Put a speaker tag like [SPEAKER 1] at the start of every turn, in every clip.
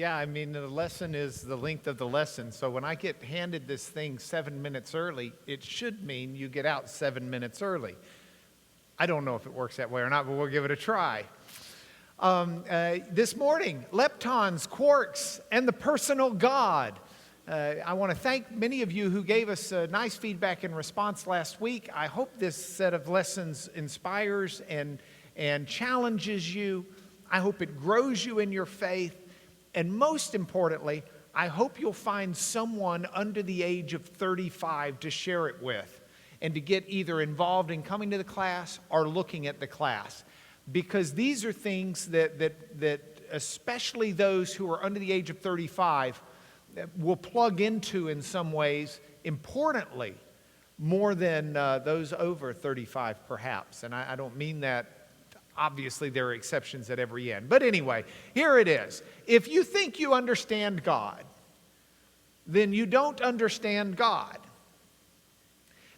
[SPEAKER 1] Yeah, I mean, the lesson is the length of the lesson. So when I get handed this thing 7 minutes early, it should mean you get out 7 minutes early. I don't know if it works that way or not, but we'll give it a try. This morning, leptons, quarks, and the personal God. I want to thank many of you who gave us nice feedback and response last week. I hope this set of lessons inspires and challenges you. I hope it grows you in your faith. And most importantly, I hope you'll find someone under the age of 35 to share it with and to get either involved in coming to the class or looking at the class. Because these are things that especially those who are under the age of 35 will plug into in some ways, importantly, more than those over 35 perhaps. And I don't mean that. Obviously, there are exceptions at every end. But anyway, here it is. If you think you understand God, then you don't understand God.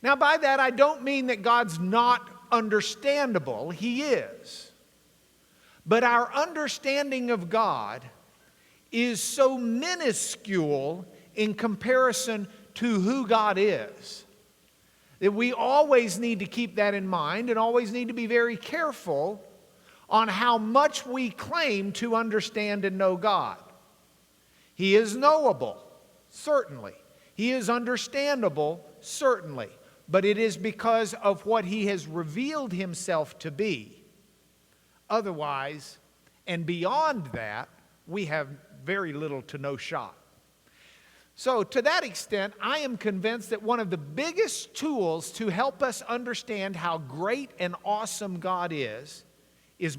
[SPEAKER 1] Now, by that, I don't mean that God's not understandable. He is. But our understanding of God is so minuscule in comparison to who God is, that we always need to keep that in mind and always need to be very careful on how much we claim to understand and know God. He is knowable, certainly. He is understandable, certainly. But it is because of what He has revealed Himself to be. Otherwise, and beyond that, we have very little to no shot. So to that extent, I am convinced that one of the biggest tools to help us understand how great and awesome God is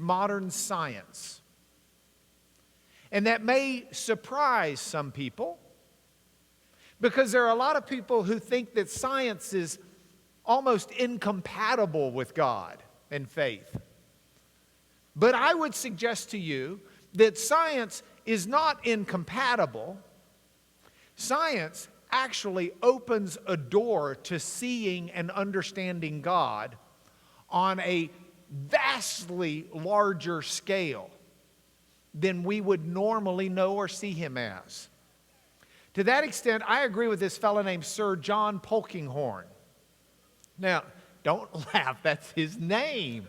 [SPEAKER 1] modern science. And that may surprise some people, because there are a lot of people who think that science is almost incompatible with God and faith. But I would suggest to you that science is not incompatible. Science actually opens a door to seeing and understanding God on a vastly larger scale than we would normally know or see Him as. To that extent, I agree with this fellow named Sir John Polkinghorne. Now, don't laugh, that's his name.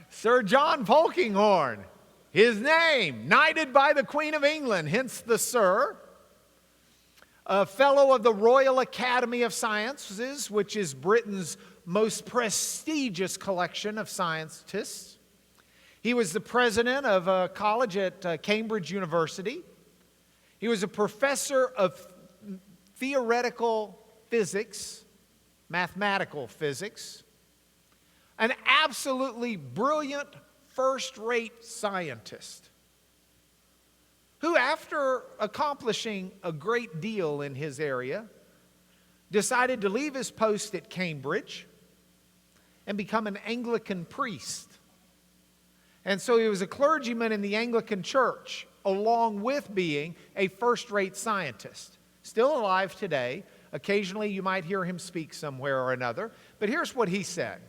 [SPEAKER 1] Sir John Polkinghorne, his name, knighted by the Queen of England, hence the Sir. A fellow of the Royal Academy of Sciences, which is Britain's most prestigious collection of scientists. He was the president of a college at Cambridge University. He was a professor of theoretical physics, mathematical physics, an absolutely brilliant, first-rate scientist who, after accomplishing a great deal in his area, decided to leave his post at Cambridge and become an Anglican priest. And so he was a clergyman in the Anglican Church, along with being a first-rate scientist. Still alive today. Occasionally you might hear him speak somewhere or another. But here's what he said.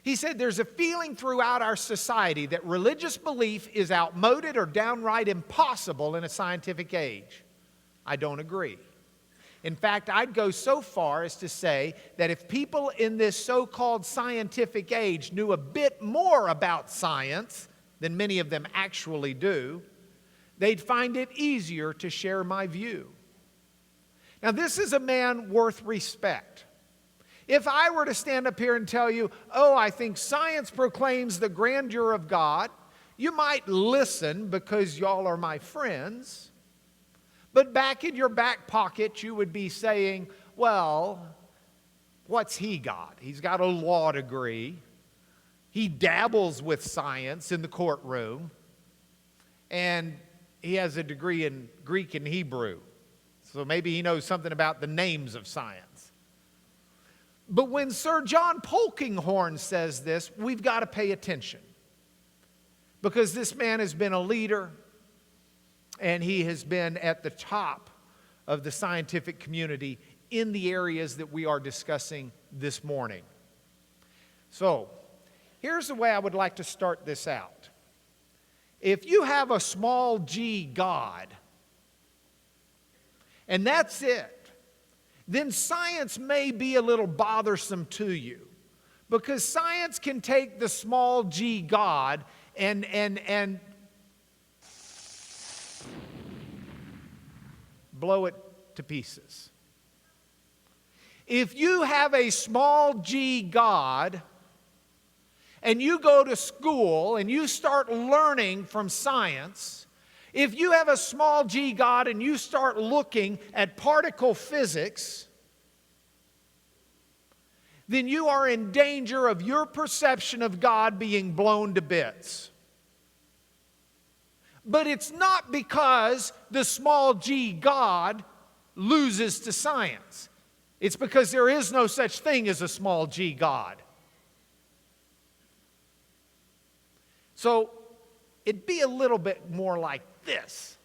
[SPEAKER 1] He said, there's a feeling throughout our society that religious belief is outmoded or downright impossible in a scientific age. I don't agree. In fact, I'd go so far as to say that if people in this so-called scientific age knew a bit more about science than many of them actually do, they'd find it easier to share my view. Now, this is a man worth respect. If I were to stand up here and tell you, oh, I think science proclaims the grandeur of God, you might listen because y'all are my friends. But back in your back pocket, you would be saying, well, what's he got? He's got a law degree. He dabbles with science in the courtroom. And he has a degree in Greek and Hebrew. So maybe he knows something about the names of science. But when Sir John Polkinghorne says this, we've got to pay attention. Because this man has been a leader, and he has been at the top of the scientific community in the areas that we are discussing this morning. So, here's the way I would like to start this out. if you have a small g God, and that's it, then science may be a little bothersome to you. Because science can take the small g God and blow it to pieces. If you have a small g God and you go to school and you start learning from science, if you have a small g God and you start looking at particle physics, then you are in danger of your perception of God being blown to bits. But it's not because the small g God loses to science. It's because there is no such thing as a small g God. So it'd be a little bit more like this.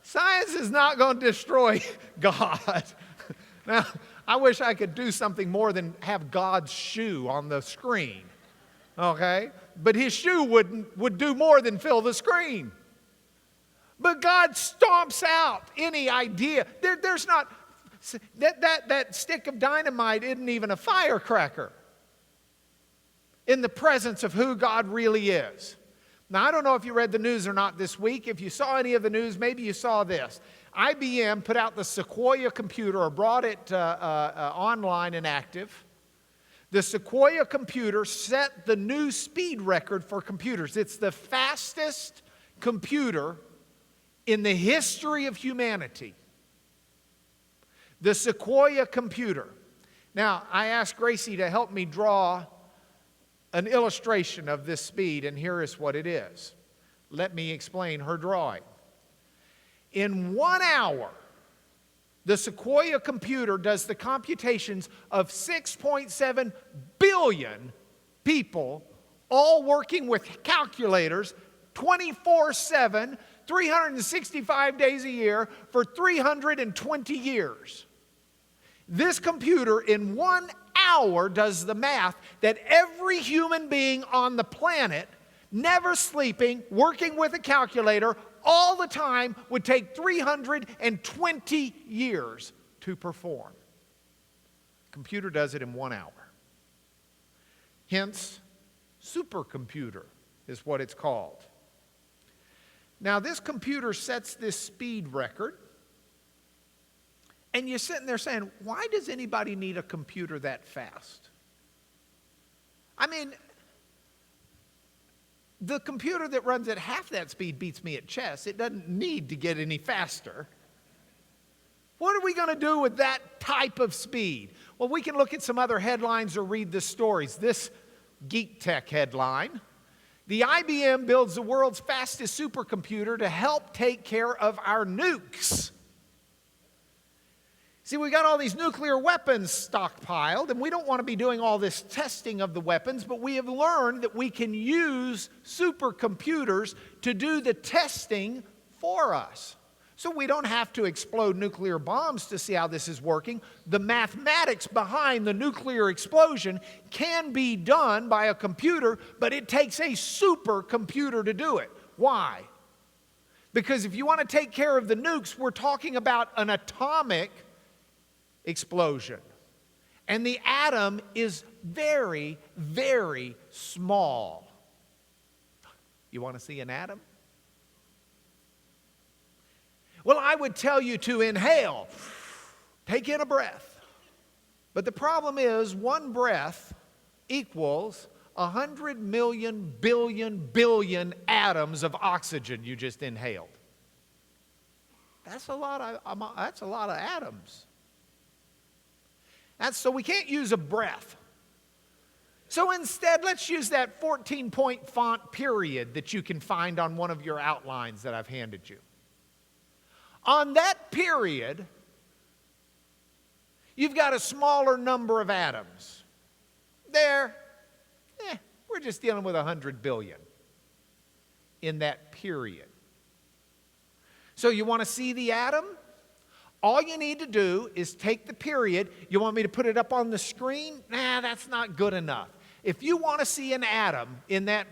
[SPEAKER 1] Science is not going to destroy God. Now, I wish I could do something more than have God's shoe on the screen. Okay? But his shoe would do more than fill the screen. But God stomps out any idea. There's not, that stick of dynamite isn't even a firecracker in the presence of who God really is. Now, I don't know if you read the news or not this week. If you saw any of the news, maybe you saw this. IBM put out the Sequoia computer, or brought it online and active. The Sequoia computer set the new speed record for computers. It's the fastest computer in the history of humanity. The Sequoia computer. Now, I asked Gracie to help me draw an illustration of this speed, and here is what it is. Let me explain her drawing. In 1 hour, the Sequoia computer does the computations of 6.7 billion people, all working with calculators 24/7, 365 days a year for 320 years. This computer in 1 hour does the math that every human being on the planet, never sleeping, working with a calculator all the time, would take 320 years to perform. Computer does it in 1 hour. Hence, supercomputer is what it's called. Now, this computer sets this speed record. And you're sitting there saying, why does anybody need a computer that fast? I mean, the computer that runs at half that speed beats me at chess. It doesn't need to get any faster. What are we going to do with that type of speed? Well, we can look at some other headlines or read the stories. This Geek Tech headline: the IBM builds the world's fastest supercomputer to help take care of our nukes. See, we got all these nuclear weapons stockpiled, and we don't want to be doing all this testing of the weapons, but we have learned that we can use supercomputers to do the testing for us. So we don't have to explode nuclear bombs to see how this is working. The mathematics behind the nuclear explosion can be done by a computer, but it takes a supercomputer to do it. Why? Because if you want to take care of the nukes, we're talking about an atomic explosion. And the atom is very, very small. You want to see an atom? Well, I would tell you to inhale. Take in a breath. But the problem is, one breath equals 100 million billion atoms of oxygen you just inhaled. That's a lot of atoms. So we can't use a breath. So instead, let's use that 14-point font period that you can find on one of your outlines that I've handed you. On that period, you've got a smaller number of atoms. We're just dealing with 100 billion in that period. So you want to see the atom? All you need to do is take the period. You want me to put it up on the screen? Nah, that's not good enough. If you want to see an atom in that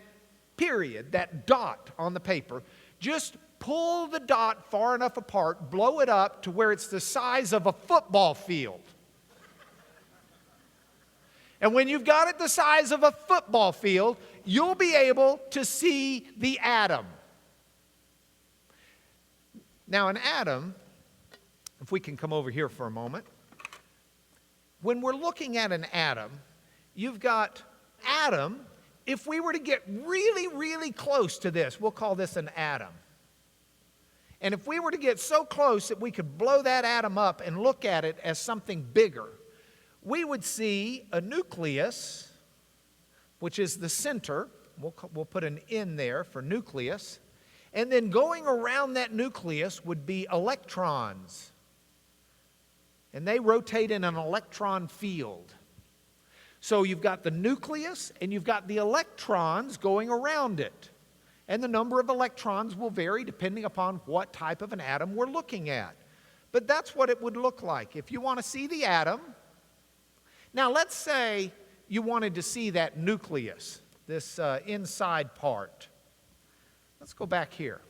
[SPEAKER 1] period, that dot on the paper, just pull the dot far enough apart, blow it up to where it's the size of a football field. And when you've got it the size of a football field, you'll be able to see the atom. Now, an atom, if we can come over here for a moment, when we're looking at an atom, you've got atom. If we were to get really, really close to this, we'll call this an atom. And if we were to get so close that we could blow that atom up and look at it as something bigger, we would see a nucleus, which is the center. We'll put an N there for nucleus. And then going around that nucleus would be electrons. And they rotate in an electron field. So you've got the nucleus and you've got the electrons going around it. And the number of electrons will vary depending upon what type of an atom we're looking at. But that's what it would look like. If you want to see the atom, now let's say you wanted to see that nucleus, this inside part. Let's go back here.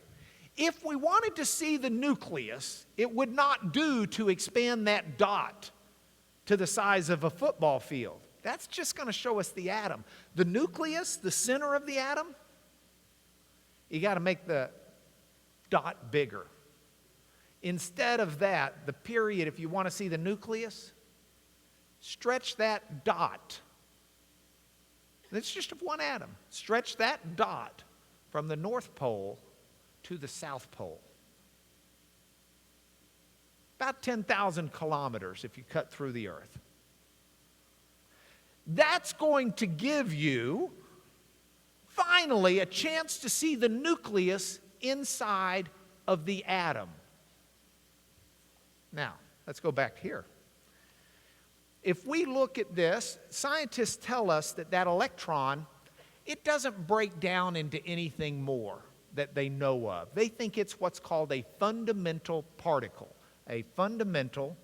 [SPEAKER 1] If we wanted to see the nucleus, it would not do to expand that dot to the size of a football field. That's just going to show us the atom. The nucleus, the center of the atom, you got to make the dot bigger. Instead of that, the period, if you want to see the nucleus, stretch that dot. It's just of one atom. Stretch that dot from the North Pole to the South Pole. About 10,000 kilometers if you cut through the earth. That's going to give you, finally, a chance to see the nucleus inside of the atom. Now, let's go back here. If we look at this, scientists tell us that that electron, it doesn't break down into anything more that they know of. They think it's what's called a fundamental particle. A fundamental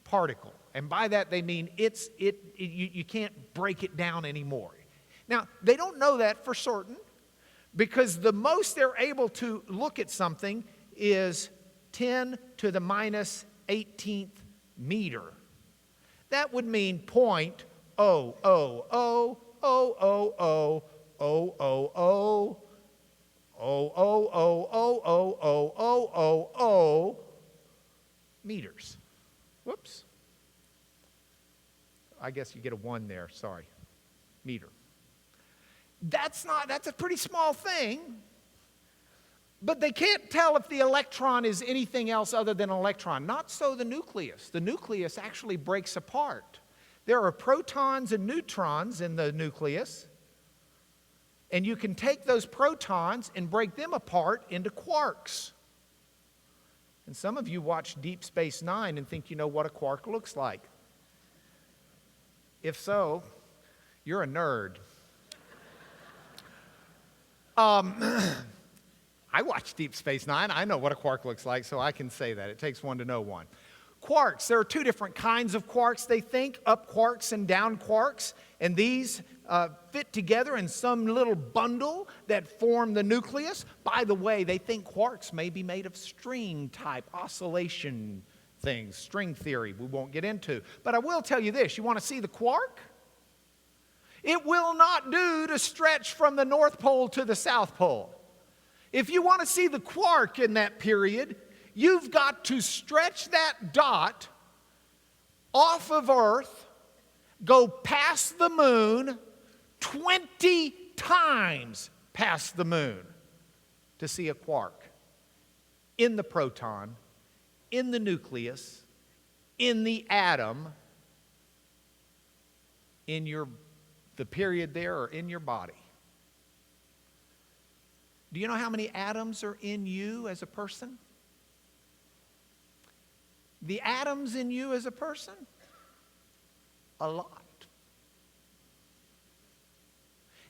[SPEAKER 1] particle. And by that they mean you can't break it down anymore. Now, they don't know that for certain because the most they're able to look at something is 10 to the minus 18th meter. That would mean 0.000000000000000 meters. Whoops. I guess you get a 1 there, sorry. Meter. That's a pretty small thing. But they can't tell if the electron is anything else other than an electron. Not so the nucleus. The nucleus actually breaks apart. There are protons and neutrons in the nucleus. And you can take those protons and break them apart into quarks. And some of you watch Deep Space Nine and think you know what a quark looks like. If so, you're a nerd. I watch Deep Space Nine. I know what a quark looks like, so I can say that. It takes one to know one. Quarks, there are two different kinds of quarks, they think, up quarks and down quarks. And these fit together in some little bundle that form the nucleus. By the way, they think quarks may be made of string-type oscillation things, string theory we won't get into. But I will tell you this, you want to see the quark? It will not do to stretch from the North Pole to the South Pole. If you want to see the quark in that period, you've got to stretch that dot off of Earth, go past the moon, 20 times past the moon to see a quark in the proton, in the nucleus, in the atom, in the period there or in your body. Do you know how many atoms are in you as a person? The atoms in you as a person? A lot.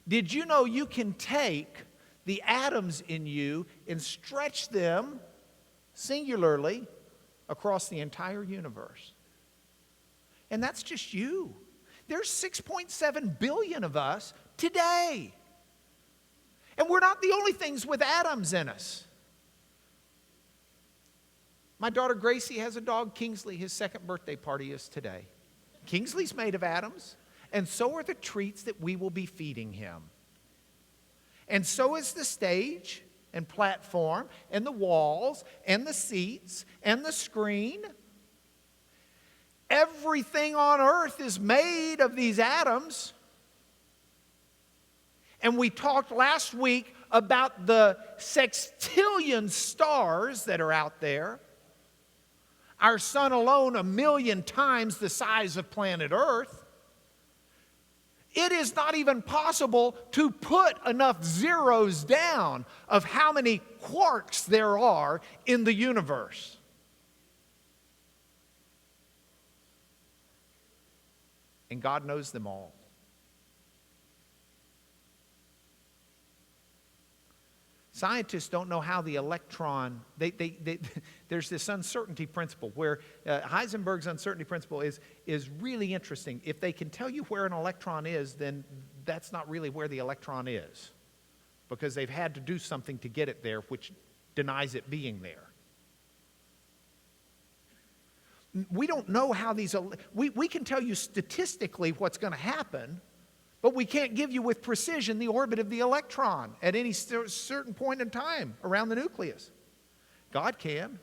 [SPEAKER 1] Did you know you can take the atoms in you and stretch them singularly, across the entire universe. And that's just you. There's 6.7 billion of us today. And we're not the only things with atoms in us. My daughter Gracie has a dog, Kingsley. His second birthday party is today. Kingsley's made of atoms, and so are the treats that we will be feeding him. And so is the stage and platform and the walls and the seats and the screen. Everything on earth is made of these atoms. And we talked last week about the sextillion stars that are out there. Our sun alone, 1,000,000 times the size of planet Earth. It is not even possible to put enough zeros down of how many quarks there are in the universe. And God knows them all. Scientists don't know how the electron, there's this uncertainty principle where Heisenberg's uncertainty principle is really interesting. If they can tell you where an electron is, then that's not really where the electron is, because they've had to do something to get it there, which denies it being there. We don't know how these, we can tell you statistically what's going to happen, but we can't give you with precision the orbit of the electron at any certain point in time around the nucleus. God can.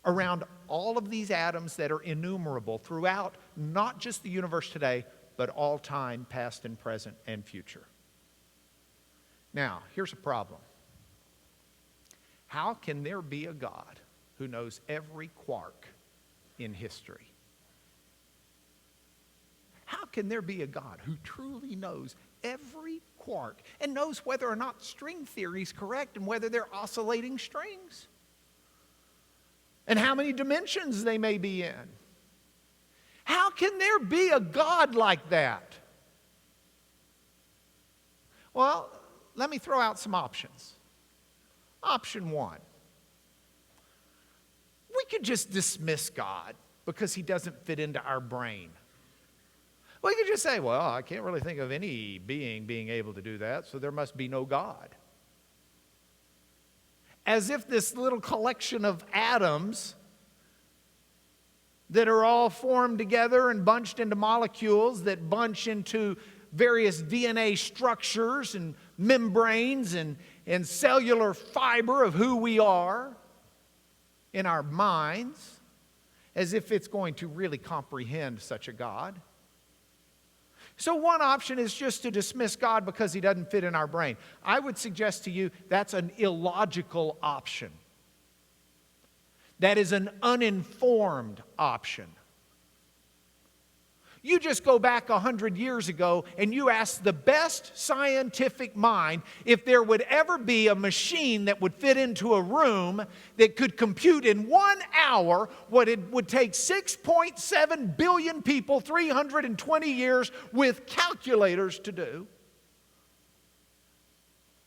[SPEAKER 1] Around all of these atoms that are innumerable throughout not just the universe today, but all time, past and present and future. Now, here's a problem. How can there be a God who knows every quark in history? How can there be a God who truly knows every quark and knows whether or not string theory is correct and whether they're oscillating strings? And how many dimensions they may be in? How can there be a God like that? Well, let me throw out some options. Option one. We could just dismiss God because he doesn't fit into our brain. We could just say, well, I can't really think of any being able to do that, so there must be no God. As if this little collection of atoms that are all formed together and bunched into molecules that bunch into various DNA structures and membranes and cellular fiber of who we are in our minds, as if it's going to really comprehend such a God. So one option is just to dismiss God because he doesn't fit in our brain. I would suggest to you that's an illogical option. That is an uninformed option. You just go back 100 years ago and you ask the best scientific mind if there would ever be a machine that would fit into a room that could compute in 1 hour what it would take 6.7 billion people 320 years with calculators to do.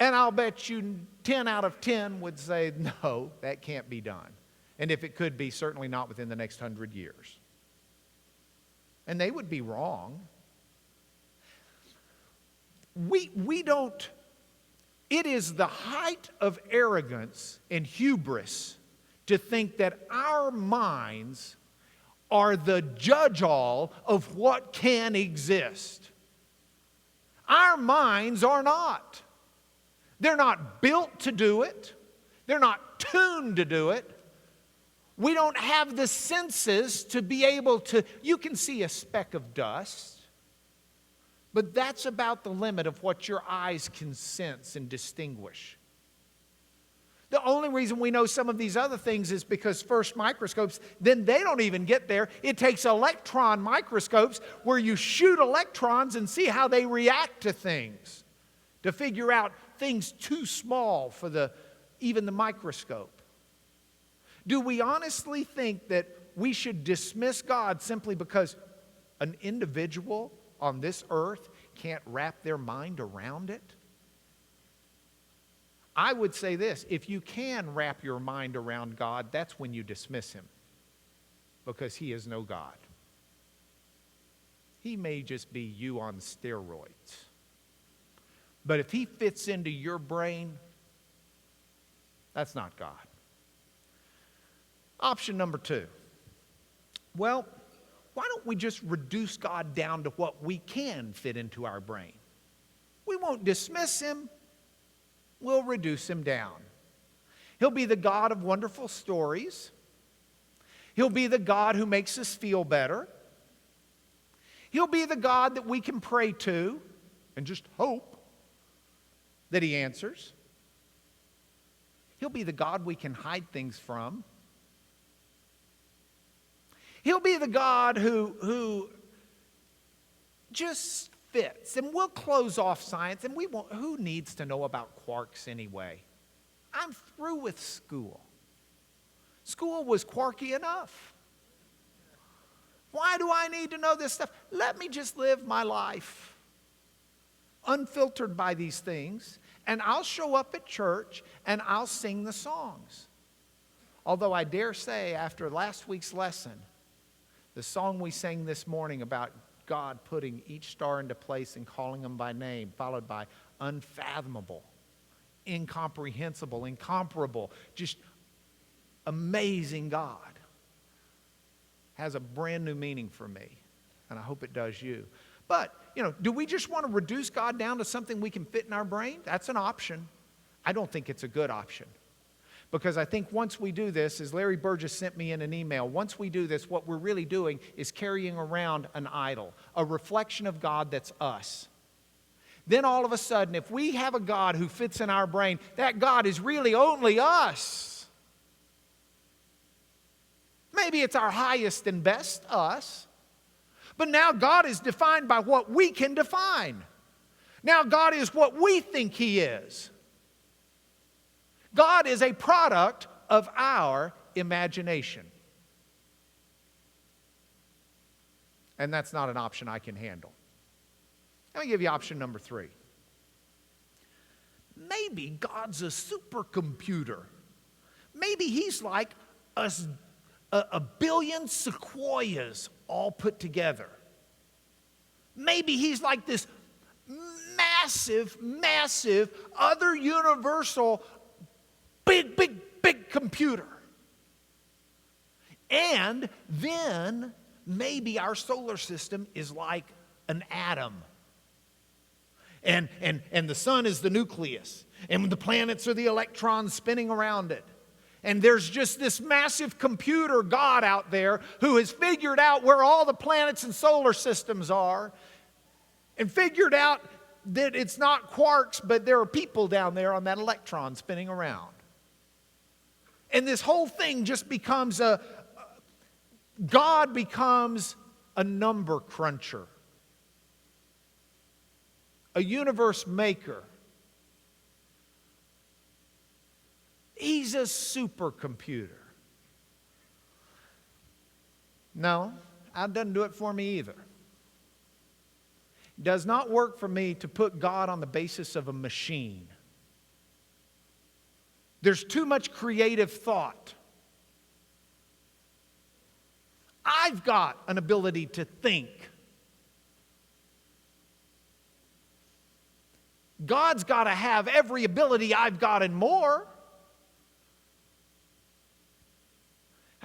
[SPEAKER 1] And I'll bet you 10 out of 10 would say, no, that can't be done. And if it could be, certainly not within the next 100 years. And they would be wrong. We don't, it is the height of arrogance and hubris to think that our minds are the judge-all of what can exist. Our minds are not. They're not built to do it. They're not tuned to do it. We don't have the senses to be able to, you can see a speck of dust, but that's about the limit of what your eyes can sense and distinguish. The only reason we know some of these other things is because first microscopes, then they don't even get there. It takes electron microscopes where you shoot electrons and see how they react to things to figure out things too small for even the microscope. Do we honestly think that we should dismiss God simply because an individual on this earth can't wrap their mind around it? I would say this, if you can wrap your mind around God, that's when you dismiss him, because he is no God. He may just be you on steroids. But if he fits into your brain, that's not God. Option number 2. Well, why don't we just reduce God down to what we can fit into our brain? We won't dismiss him. We'll reduce him down. He'll be the God of wonderful stories. He'll be the God who makes us feel better. He'll be the God that we can pray to and just hope that he answers. He'll be the God we can hide things from. He'll be the God who just fits. And we'll close off science, and we won't. Who needs to know about quarks anyway? I'm through with school. School was quarky enough. Why do I need to know this stuff? Let me just live my life unfiltered by these things, and I'll show up at church and I'll sing the songs. Although I dare say, after last week's lesson, the song we sang this morning about God putting each star into place and calling them by name, followed by unfathomable, incomprehensible, incomparable, just amazing God, has a brand new meaning for me, and I hope it does you. But, do we just want to reduce God down to something we can fit in our brain? That's an option. I don't think it's a good option. Because I think once we do this, as Larry Burgess sent me in an email, once we do this, what we're really doing is carrying around an idol, a reflection of God that's us. Then all of a sudden, if we have a God who fits in our brain, that God is really only us. Maybe it's our highest and best us. But now God is defined by what we can define. Now God is what we think he is. God is a product of our imagination. And that's not an option I can handle. Let me give you option number 3. Maybe God's a supercomputer. Maybe he's like a billion sequoias all put together. Maybe he's like this massive, massive, other universal, big computer. And then maybe our solar system is like an atom. And the sun is the nucleus. And the planets are the electrons spinning around it. And there's just this massive computer God out there who has figured out where all the planets and solar systems are. And figured out that it's not quarks, but there are people down there on that electron spinning around. And this whole thing just becomes God becomes a number cruncher, a universe maker. He's a supercomputer. No, that doesn't do it for me either. It does not work for me to put God on the basis of a machine. There's too much creative thought. I've got an ability to think. God's got to have every ability I've got and more.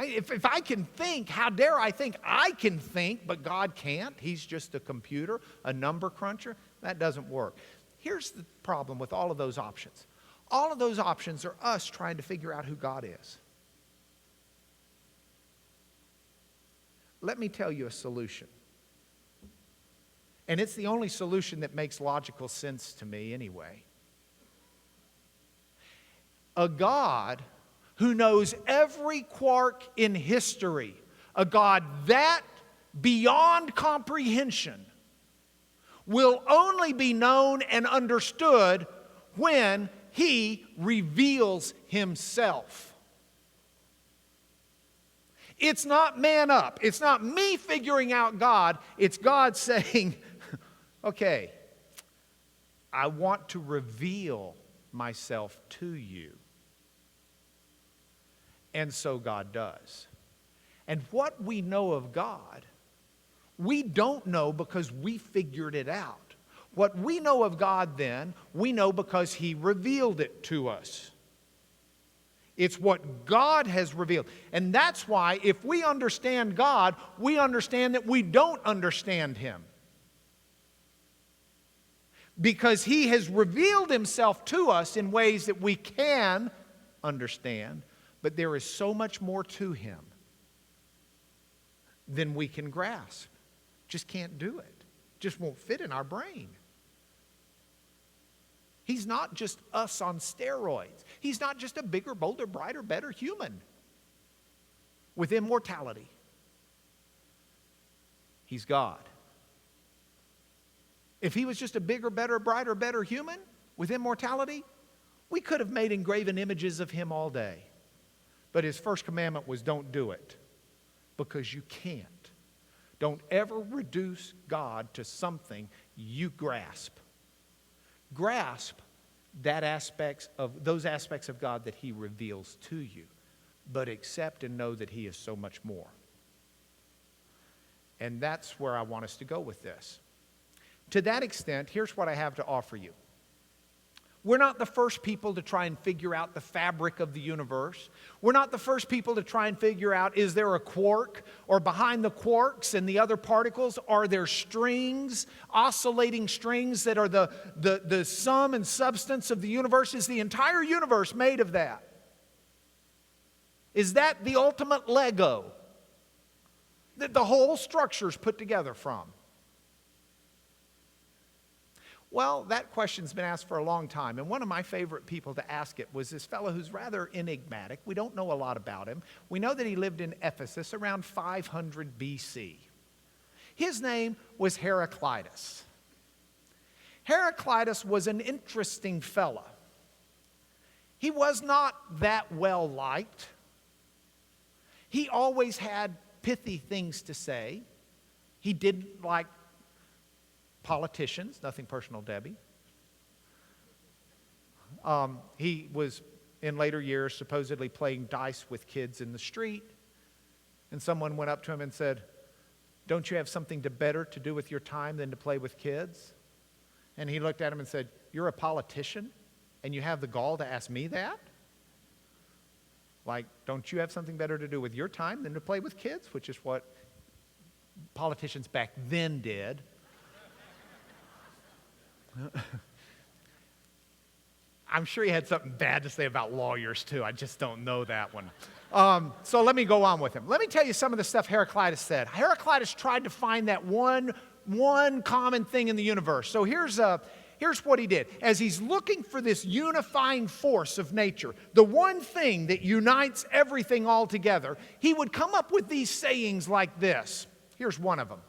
[SPEAKER 1] If I can think, how dare I think I can think, but God can't? He's just a computer, a number cruncher. That doesn't work. Here's the problem with all of those options. All of those options are us trying to figure out who God is. Let me tell you a solution. And it's the only solution that makes logical sense to me anyway. A God who knows every quark in history, a God that beyond comprehension, will only be known and understood when he reveals himself. It's not man up. It's not me figuring out God. It's God saying, okay, I want to reveal myself to you. And so God does. And what we know of God, we don't know because we figured it out. What we know of God then, we know because He revealed it to us. It's what God has revealed. And that's why if we understand God, we understand that we don't understand Him. Because He has revealed Himself to us in ways that we can understand, but there is so much more to Him than we can grasp. Just can't do it. Just won't fit in our brain. He's not just us on steroids. He's not just a bigger, bolder, brighter, better human with immortality. He's God. If He was just a bigger, better, brighter, better human with immortality, we could have made engraven images of Him all day. But His first commandment was don't do it, because you can't. Don't ever reduce God to something you grasp. Grasp those aspects of God that He reveals to you, but accept and know that He is so much more. And that's where I want us to go with this. To that extent, here's what I have to offer you. We're not the first people to try and figure out the fabric of the universe. We're not the first people to try and figure out, is there a quark? Or behind the quarks and the other particles, are there strings, oscillating strings that are the sum and substance of the universe? Is the entire universe made of that? Is that the ultimate Lego that the whole structure is put together from? Well, that question's been asked for a long time, and one of my favorite people to ask it was this fellow who's rather enigmatic. We don't know a lot about him. We know that he lived in Ephesus around 500 BC. His name was Heraclitus. Heraclitus was an interesting fellow. He was not that well liked. He always had pithy things to say. He didn't like politicians, nothing personal, Debbie. He was, in later years, supposedly playing dice with kids in the street. And someone went up to him and said, "Don't you have something better to do with your time than to play with kids?" And he looked at him and said, "You're a politician, and you have the gall to ask me that? Like, don't you have something better to do with your time than to play with kids?" Which is what politicians back then did. I'm sure he had something bad to say about lawyers too. I just don't know that one. So let me go on with him. Let me tell you some of the stuff Heraclitus said. Heraclitus tried to find that one common thing in the universe. So here's what he did. As he's looking for this unifying force of nature, the one thing that unites everything all together, he would come up with these sayings like this. Here's one of them.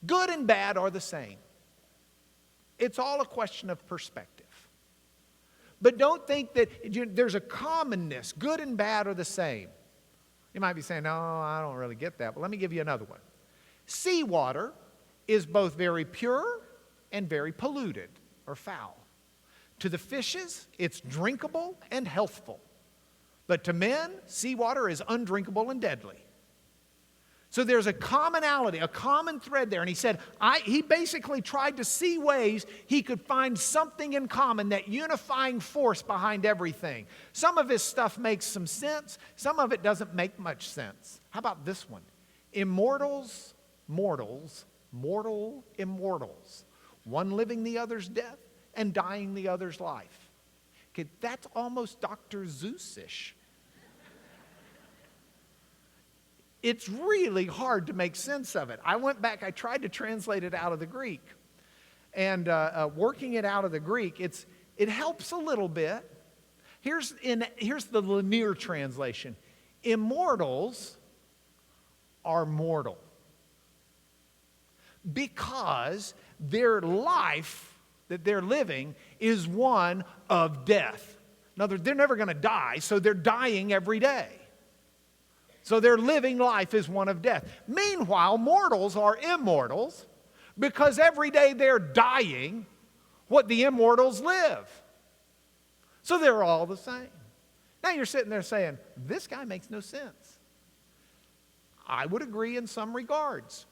[SPEAKER 1] Good and bad are the same. It's all a question of perspective. But don't think that there's a commonness. Good and bad are the same. You might be saying, "No, I don't really get that." Well, let me give you another one. Seawater is both very pure and very polluted or foul. To the fishes, it's drinkable and healthful. But to men, seawater is undrinkable and deadly. So there's a commonality, a common thread there. And he said, he basically tried to see ways he could find something in common, that unifying force behind everything. Some of his stuff makes some sense. Some of it doesn't make much sense. How about this one? Immortals, mortals, mortal immortals. One living the other's death and dying the other's life. Okay, that's almost Dr. Seuss-ish. It's really hard to make sense of it. I went back, I tried to translate it out of the Greek. And working it out of the Greek, it helps a little bit. Here's the Lanier translation. Immortals are mortal because their life that they're living is one of death. In other words, they're never going to die, so they're dying every day. So their living life is one of death. Meanwhile, mortals are immortals because every day they're dying what the immortals live. So they're all the same. Now you're sitting there saying, this guy makes no sense. I would agree in some regards,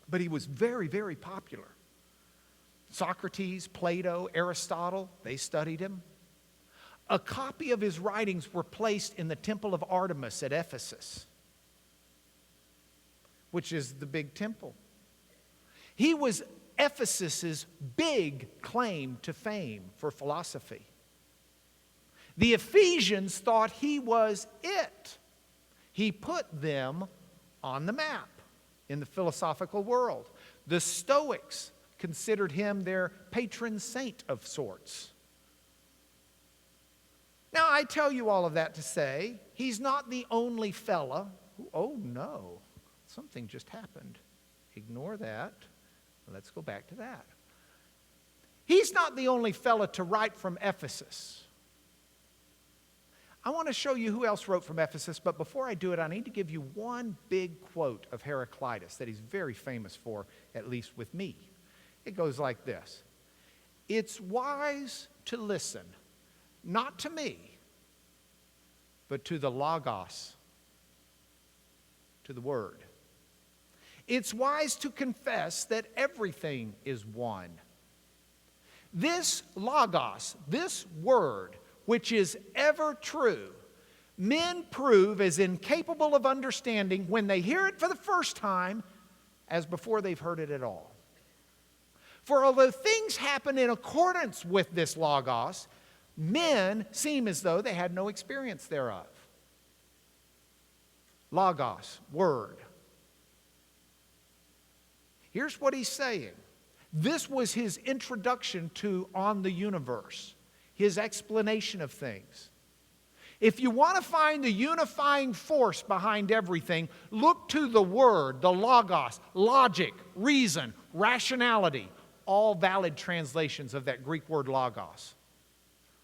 [SPEAKER 1] but he was very, very popular. Socrates, Plato, Aristotle, they studied him. A copy of his writings were placed in the temple of Artemis at Ephesus, which is the big temple. He was Ephesus's big claim to fame for philosophy. The Ephesians thought he was it. He put them on the map in the philosophical world. The Stoics considered him their patron saint of sorts. Now, I tell you all of that to say, he's not the only fella who, oh no, something just happened. Ignore that. Let's go back to that. He's not the only fella to write from Ephesus. I want to show you who else wrote from Ephesus, but before I do it, I need to give you one big quote of Heraclitus that he's very famous for, at least with me. It goes like this: "It's wise to listen, not to me, but to the Logos, to the Word. It's wise to confess that everything is one. This Logos, this Word, which is ever true, men prove as incapable of understanding when they hear it for the first time as before they've heard it at all. For although things happen in accordance with this Logos, men seem as though they had no experience thereof." Logos, Word. Here's what he's saying. This was his introduction to On the Universe, his explanation of things. If you want to find the unifying force behind everything, look to the Word, the Logos, logic, reason, rationality, all valid translations of that Greek word Logos.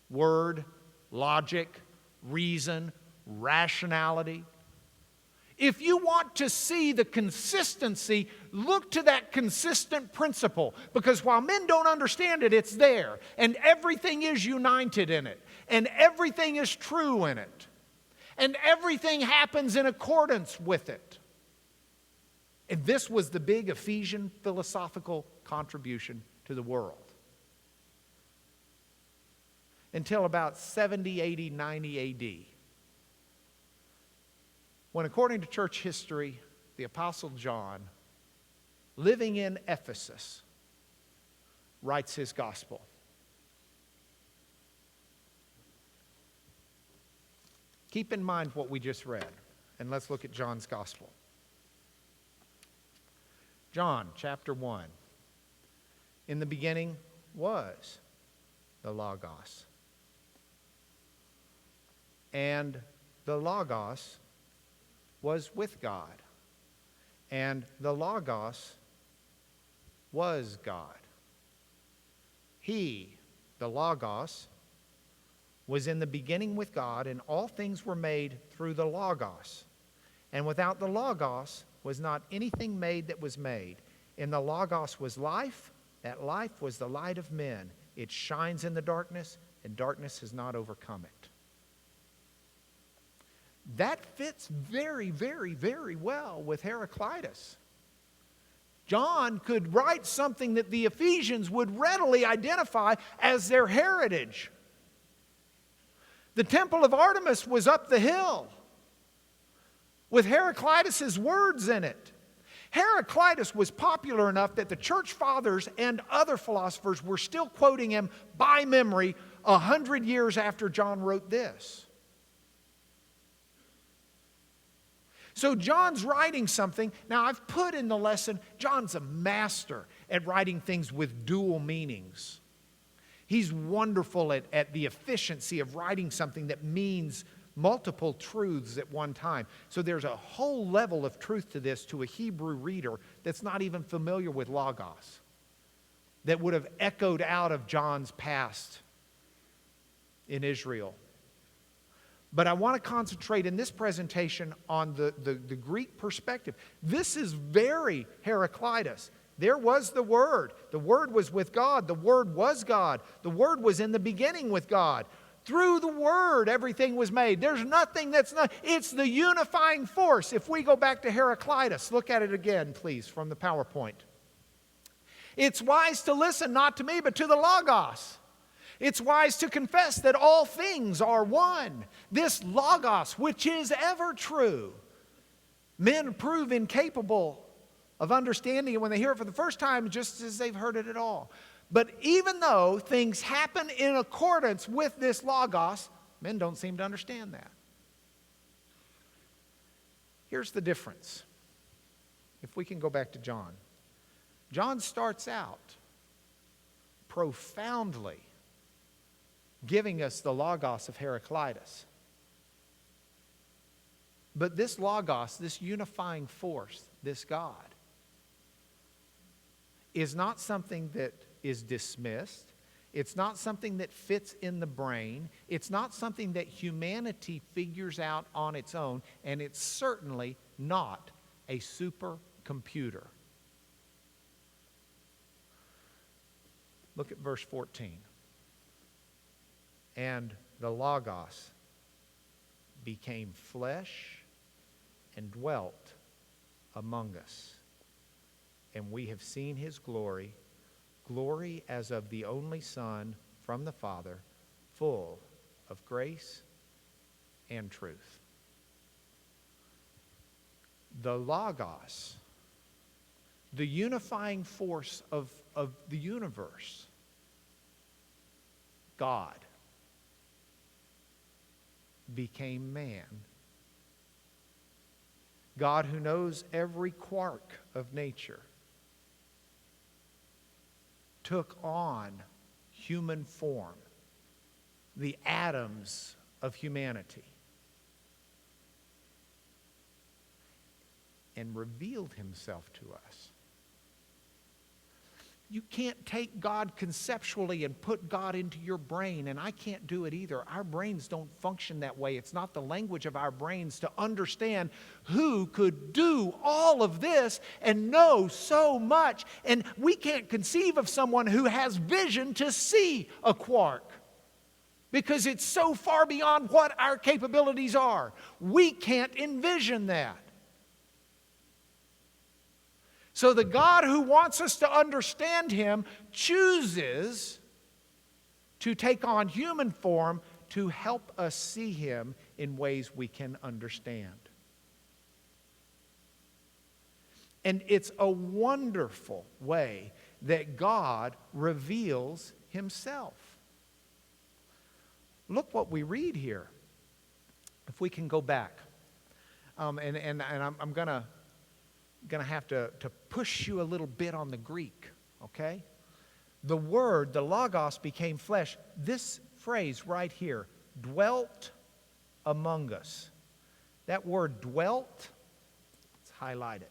[SPEAKER 1] Word, logic, reason, rationality. If you want to see the consistency, look to that consistent principle. Because while men don't understand it, it's there. And everything is united in it. And everything is true in it. And everything happens in accordance with it. And this was the big Ephesian philosophical contribution to the world. Until about 70, 80, 90 AD. When, according to church history, the Apostle John, living in Ephesus, writes his gospel. Keep in mind what we just read, and let's look at John's gospel. John chapter 1. In the beginning was the Logos. And the Logos was with God. And the Logos was God. He, the Logos, was in the beginning with God, and all things were made through the Logos. And without the Logos was not anything made that was made. In the Logos was life. That life was the light of men. It shines in the darkness, and darkness has not overcome it. That fits very, very, very well with Heraclitus. John could write something that the Ephesians would readily identify as their heritage. The temple of Artemis was up the hill with Heraclitus' words in it. Heraclitus was popular enough that the church fathers and other philosophers were still quoting him by memory 100 years after John wrote this. So John's writing something. Now, I've put in the lesson, John's a master at writing things with dual meanings. He's wonderful at the efficiency of writing something that means multiple truths at one time. So there's a whole level of truth to this to a Hebrew reader that's not even familiar with Logos, that would have echoed out of John's past in Israel. But I want to concentrate in this presentation on the Greek perspective. This is very Heraclitus. There was the Word. The Word was with God. The Word was God. The Word was in the beginning with God. Through the Word, everything was made. There's nothing that's not. It's the unifying force. If we go back to Heraclitus, look at it again, please, from the PowerPoint. It's wise to listen not to me, but to the Logos. It's wise to confess that all things are one. This Logos, which is ever true. Men prove incapable of understanding it when they hear it for the first time, just as they've heard it at all. But even though things happen in accordance with this Logos, men don't seem to understand that. Here's the difference. If we can go back to John. John starts out profoundly giving us the Logos of Heraclitus. But this Logos, this unifying force, this God, is not something that is dismissed. It's not something that fits in the brain. It's not something that humanity figures out on its own. And it's certainly not a supercomputer. Look at verse 14. And the Logos became flesh and dwelt among us. And we have seen his glory, glory as of the only Son from the Father, full of grace and truth. The Logos, the unifying force of the universe, God, became man. God, who knows every quark of nature, took on human form, the atoms of humanity, and revealed himself to us. You can't take God conceptually and put God into your brain, and I can't do it either. Our brains don't function that way. It's not the language of our brains to understand who could do all of this and know so much. And we can't conceive of someone who has vision to see a quark, because it's so far beyond what our capabilities are. We can't envision that. So the God who wants us to understand him chooses to take on human form to help us see him in ways we can understand. And it's a wonderful way that God reveals himself. Look what we read here. If we can go back. I'm going to have to push you a little bit on the Greek, okay? The Word, the Logos, became flesh. This phrase right here, dwelt among us. That word dwelt, let's highlight it.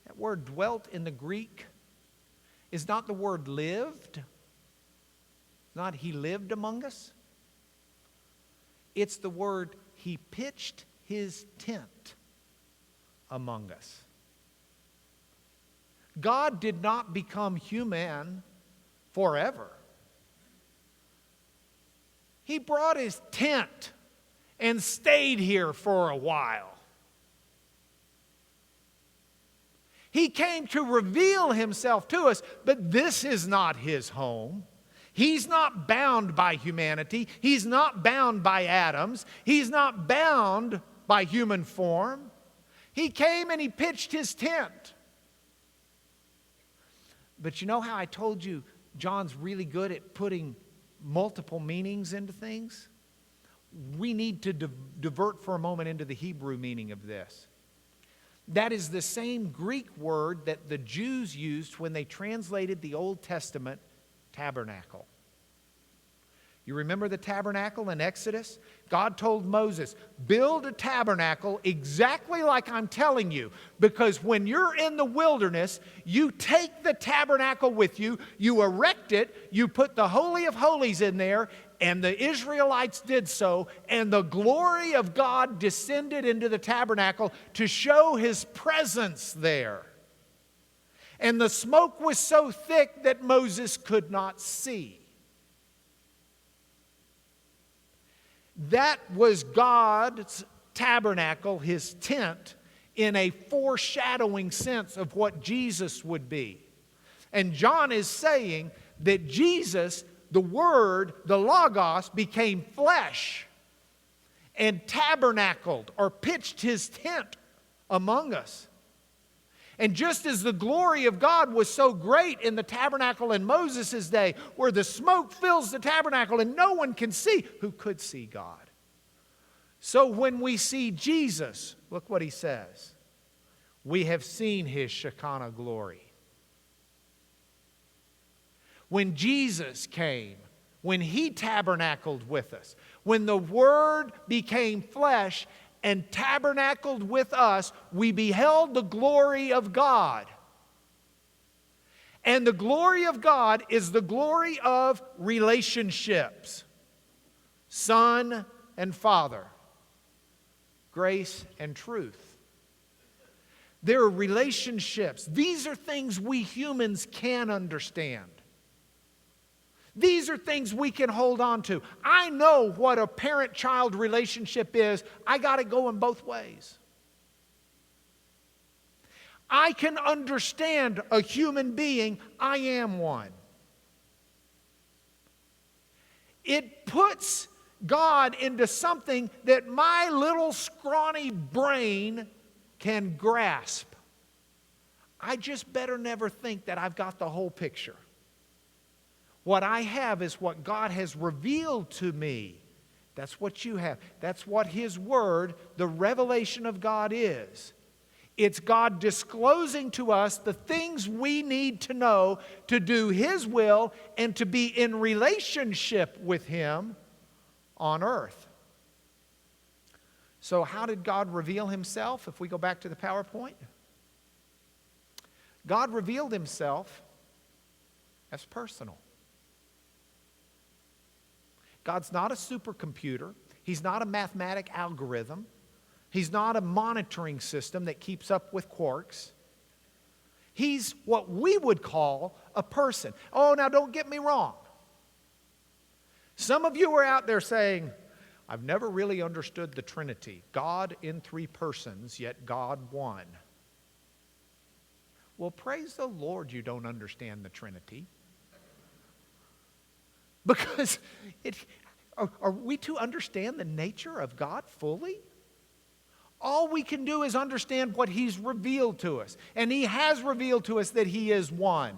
[SPEAKER 1] That word dwelt in the Greek is not the word lived, not he lived among us. It's the word he pitched his tent among us. God did not become human forever. He brought his tent and stayed here for a while. He came to reveal himself to us, but this is not his home. He's not bound by humanity. He's not bound by atoms. He's not bound by human form. He came and he pitched his tent. But you know how I told you John's really good at putting multiple meanings into things? We need to divert for a moment into the Hebrew meaning of this. That is the same Greek word that the Jews used when they translated the Old Testament tabernacle. You remember the tabernacle in Exodus? God told Moses, build a tabernacle exactly like I'm telling you, because when you're in the wilderness, you take the tabernacle with you, you erect it, you put the Holy of Holies in there, and the Israelites did so, and the glory of God descended into the tabernacle to show his presence there. And the smoke was so thick that Moses could not see. That was God's tabernacle, his tent, in a foreshadowing sense of what Jesus would be. And John is saying that Jesus, the Word, the Logos, became flesh and tabernacled or pitched his tent among us. And just as the glory of God was so great in the tabernacle in Moses' day, where the smoke fills the tabernacle and no one can see, who could see God? So when we see Jesus, look what he says. We have seen his Shekinah glory. When Jesus came, when he tabernacled with us, when the Word became flesh and tabernacled with us, we beheld the glory of God. And the glory of God is the glory of relationships. Son and Father. Grace and truth. There are relationships. These are things we humans can understand. These are things we can hold on to. I know what a parent-child relationship is. I got it going both ways. I can understand a human being. I am one. It puts God into something that my little scrawny brain can grasp. I just better never think that I've got the whole picture. What I have is what God has revealed to me. That's what you have. That's what His Word, the revelation of God, is. It's God disclosing to us the things we need to know to do His will and to be in relationship with Him on earth. So how did God reveal Himself? If we go back to the PowerPoint. God revealed Himself as personal. God's not a supercomputer. He's not a mathematic algorithm. He's not a monitoring system that keeps up with quarks. He's what we would call a person. Oh, now don't get me wrong. Some of you are out there saying, I've never really understood the Trinity. God in three persons, yet God one. Well, praise the Lord you don't understand the Trinity. Because are we to understand the nature of God fully? All we can do is understand what He's revealed to us. And He has revealed to us that He is one.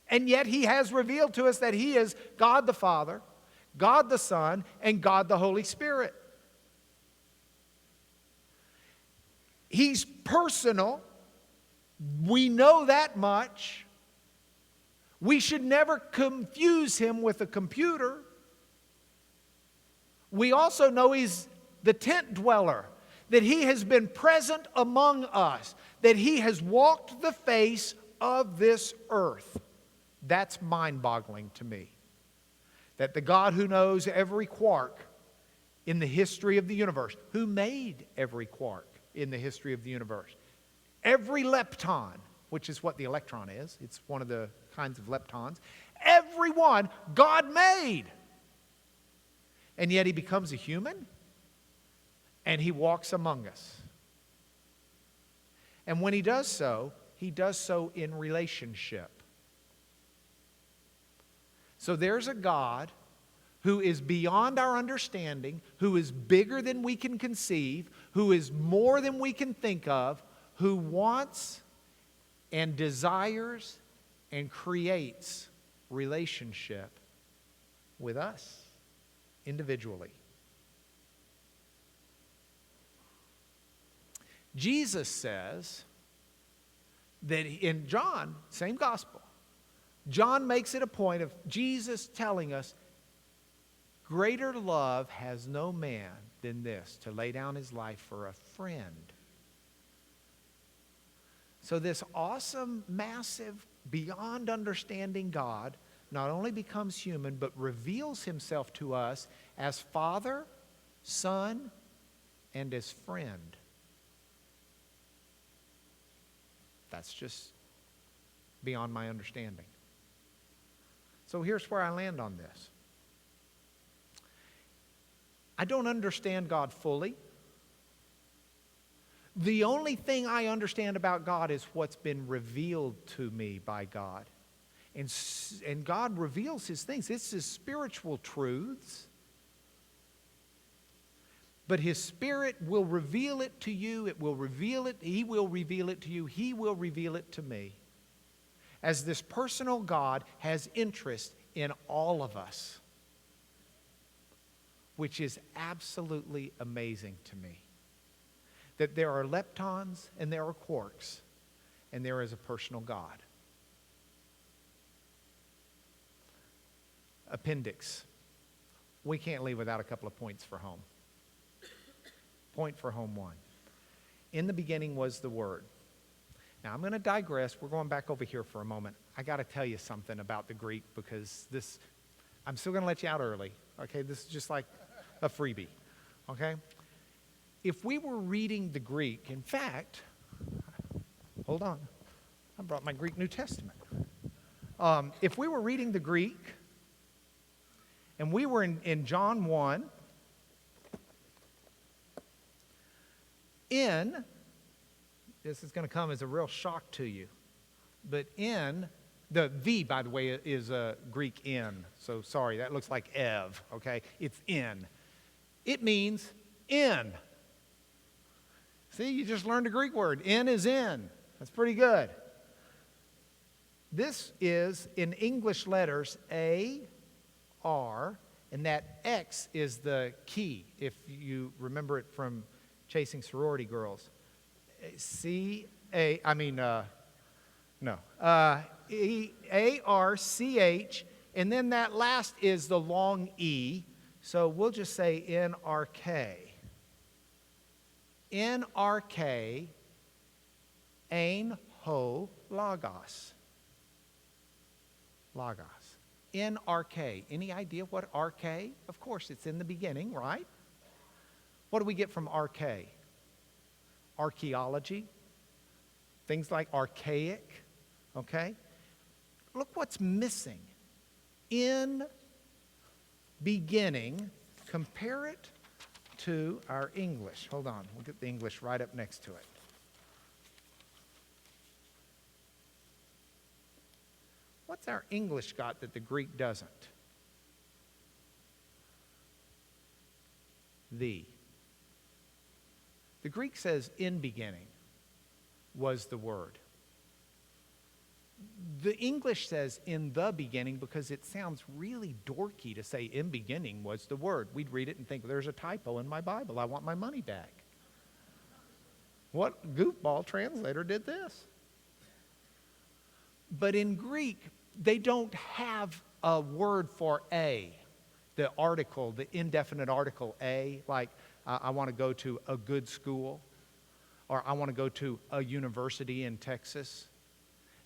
[SPEAKER 1] And yet He has revealed to us that He is God the Father, God the Son, and God the Holy Spirit. He's personal. We know that much. We should never confuse Him with a computer. We also know He's the tent dweller, that He has been present among us, that He has walked the face of this earth. That's mind-boggling to me. That the God who knows every quark in the history of the universe, who made every quark in the history of the universe, every lepton, which is what the electron is, it's one of the kinds of leptons, every one God made. And yet He becomes a human and He walks among us. And when He does so in relationship. So there's a God who is beyond our understanding, who is bigger than we can conceive, who is more than we can think of, who wants and desires and creates relationship with us individually. Jesus says that in John, same gospel, John makes it a point of Jesus telling us, greater love has no man than this, to lay down his life for a friend. So this awesome, massive, beyond understanding God not only becomes human, but reveals Himself to us as Father, Son, and as friend. That's just beyond my understanding. So here's where I land on this. I don't understand God fully. The only thing I understand about God is what's been revealed to me by God. And God reveals His things. It's His spiritual truths. But His Spirit will reveal it to you. It will reveal it. He will reveal it to you. He will reveal it to me. As this personal God has interest in all of us, which is absolutely amazing to me. That there are leptons and there are quarks, and there is a personal God. Appendix. We can't leave without a couple of points for home. Point for home one. In the beginning was the Word. Now I'm going to digress. We're going back over here for a moment. I got to tell you something about the Greek because I'm still going to let you out early. Okay, this is just like a freebie. Okay? If we were reading the Greek, in fact, hold on. I brought my Greek New Testament. If we were reading the Greek, and we were in John 1, this is going to come as a real shock to you, but the V, by the way, is a Greek in. So sorry, that looks like Ev, okay? It's in. It means in. See, you just learned a Greek word. In is in. That's pretty good. This is, in English letters, A, R, and that X is the key, if you remember it from Chasing Sorority Girls. A-R-C-H, and then that last is the long E, so we'll just say N-R-K. N-R-K, Ein Ho Logos. Logos. N-R-K. Any idea what R-K? Of course, it's in the beginning, right? What do we get from R-K? Archaeology. Things like archaic. Okay? Look what's missing. In beginning, compare it to our English. Hold on, we'll get the English right up next to it. What's our English got that the Greek doesn't? The Greek says in beginning was the Word. The English says in the beginning because it sounds really dorky to say in beginning was the Word. We'd read it and think, there's a typo in my Bible. I want my money back. What goofball translator did this? But in Greek, they don't have a word for a, the article, the indefinite article a, like I want to go to a good school, or I want to go to a university in Texas.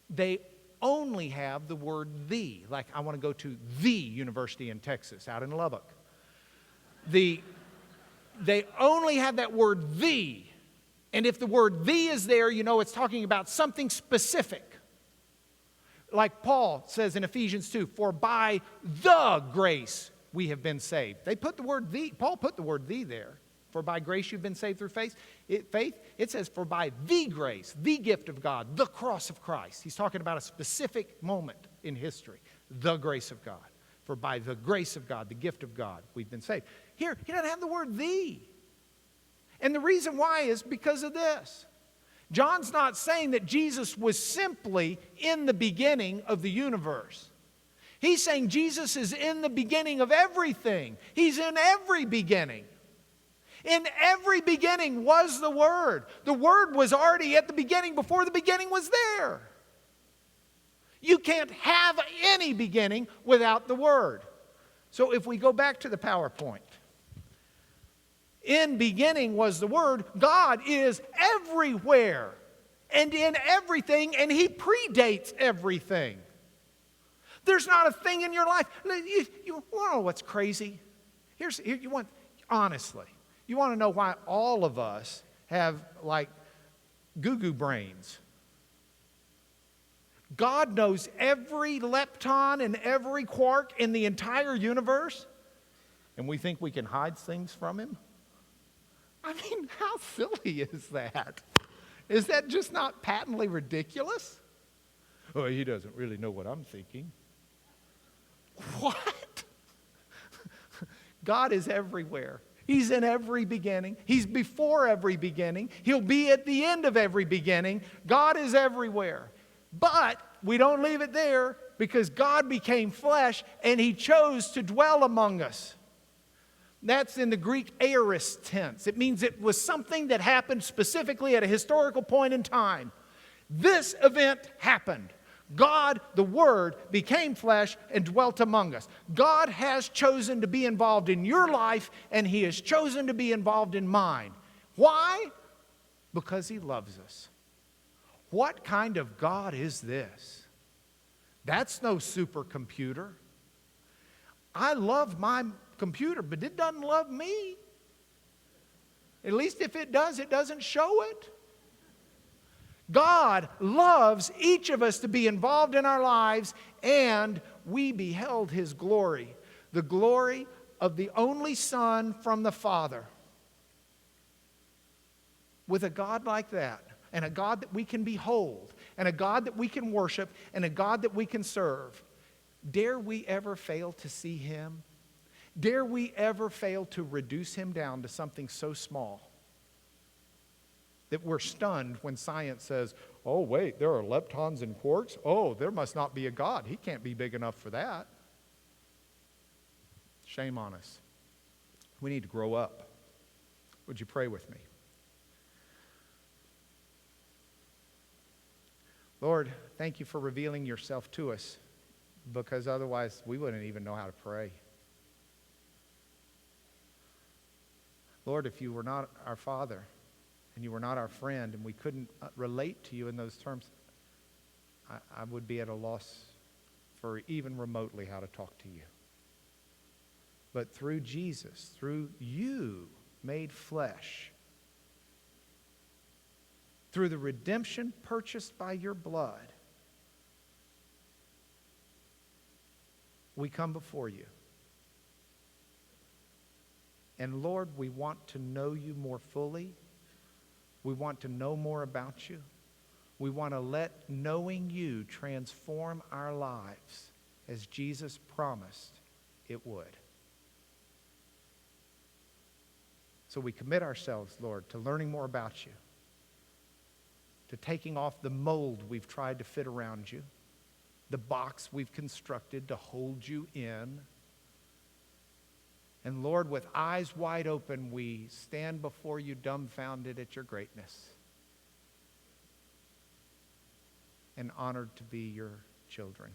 [SPEAKER 1] They only have the word the, like I want to go to the university in Texas out in Lubbock. They only have that word the, and if the word the is there, you know it's talking about something specific. Like Paul says in Ephesians 2, for by the grace we have been saved. They put the word the, Paul put the word the there. For by grace you've been saved through faith. It says for by the grace, the gift of God, the cross of Christ. He's talking about a specific moment in history. The grace of God. For by the grace of God, the gift of God, we've been saved. Here, he doesn't have the word the. And the reason why is because of this. John's not saying that Jesus was simply in the beginning of the universe. He's saying Jesus is in the beginning of everything. He's in every beginning. In every beginning was the Word. The Word was already at the beginning before the beginning was there. You can't have any beginning without the Word. So if we go back to the PowerPoint. In beginning was the Word. God is everywhere and in everything, and He predates everything. There's not a thing in your life. You want to know what's crazy? Honestly, you want to know why all of us have like goo-goo brains? God knows every lepton and every quark in the entire universe and we think we can hide things from him? I mean, how silly is that? Is that just not patently ridiculous? Oh, he doesn't really know what I'm thinking. What? God is everywhere. He's in every beginning. He's before every beginning. He'll be at the end of every beginning. God is everywhere. But we don't leave it there, because God became flesh and He chose to dwell among us. That's in the Greek aorist tense. It means it was something that happened specifically at a historical point in time. This event happened. God, the Word, became flesh and dwelt among us. God has chosen to be involved in your life, and He has chosen to be involved in mine. Why? Because He loves us. What kind of God is this? That's no supercomputer. I love my computer, but it doesn't love me. At least if it does, it doesn't show it. God loves each of us to be involved in our lives, and we beheld His glory, the glory of the only Son from the Father. With a God like that, and a God that we can behold, and a God that we can worship, and a God that we can serve, dare we ever fail to see Him? Dare we ever fail to reduce Him down to something so small that we're stunned when science says, oh, wait, there are leptons and quarks? Oh, there must not be a God. He can't be big enough for that. Shame on us. We need to grow up. Would you pray with me? Lord, thank You for revealing Yourself to us, because otherwise we wouldn't even know how to pray. Lord, if You were not our Father, and You were not our friend, and we couldn't relate to You in those terms, I would be at a loss for even remotely how to talk to You. But through Jesus, through You made flesh, through the redemption purchased by Your blood, we come before You. And Lord, we want to know You more fully. We want to know more about You. We want to let knowing You transform our lives as Jesus promised it would. So we commit ourselves, Lord, to learning more about You, to taking off the mold we've tried to fit around You, the box we've constructed to hold You in. And Lord, with eyes wide open, we stand before You dumbfounded at Your greatness and honored to be Your children.